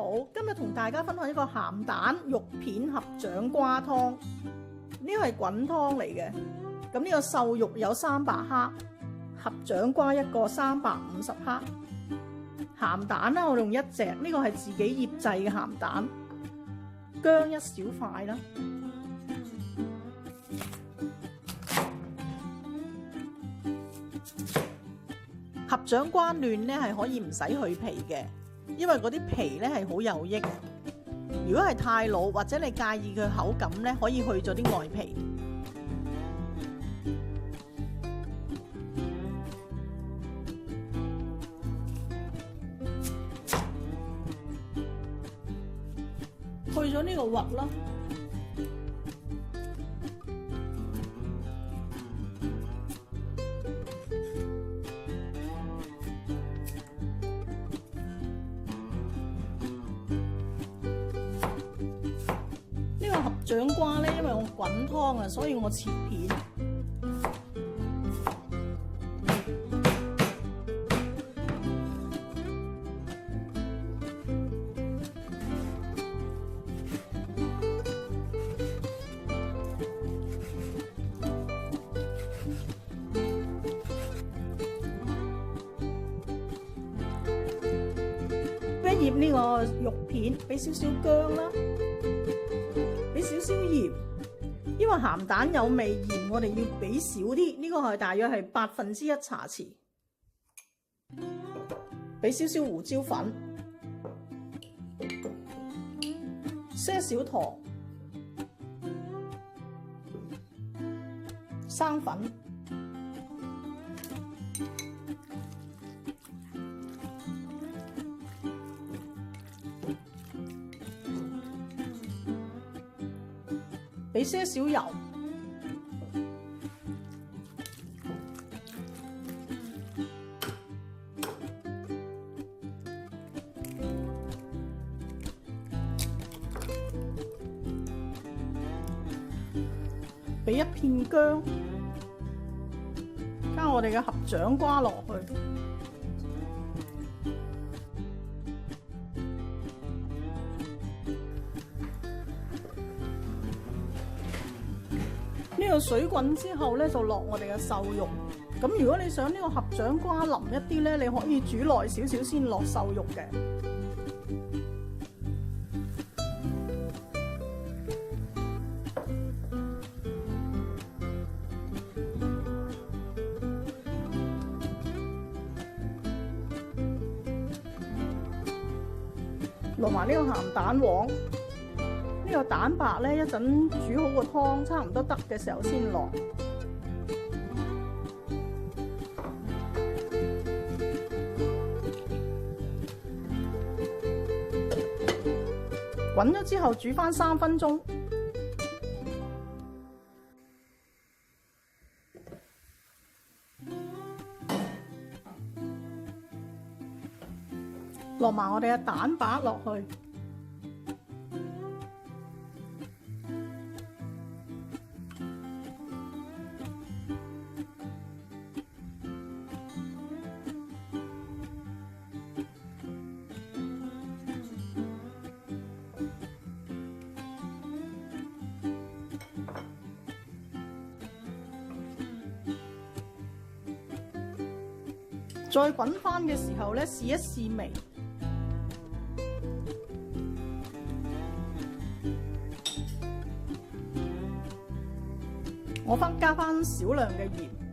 好，今日同大家分享一個鹹蛋肉片合掌瓜湯。呢個係滾湯嚟嘅。咁呢個瘦肉有300克，合掌瓜一個350克。鹹蛋啦，我用一隻，呢個係自己醃製嘅鹹蛋。薑一小塊啦。合掌瓜嫩咧係可以唔使去皮嘅，因為嗰啲皮咧係好有益。如果係太老或者你介意佢口感咧，可以去咗啲外皮。去咗呢個核啦。呢個合掌瓜咧，因為我滾湯啊，所以我切片。一醃呢個肉片，俾少少薑啦，俾少少鹽，因為鹹蛋有味，鹽我哋要俾少啲，呢個係大約係1/8茶匙，俾少少胡椒粉，些少糖，生粉。俾些少油，俾一片薑，加我哋嘅合掌瓜落去。呢個水滾之後咧，就落我哋嘅瘦肉。咁如果你想呢個合掌瓜腍一啲咧，你可以煮耐少少先落瘦肉嘅。落埋呢個鹹蛋黃。呢個蛋白咧，一陣煮好個湯，差唔多得嘅時候先落。滾咗之後煮返3分鐘。落埋我哋嘅蛋白落去。再滾返嘅時候咧，試一試味。我加返少量嘅鹽。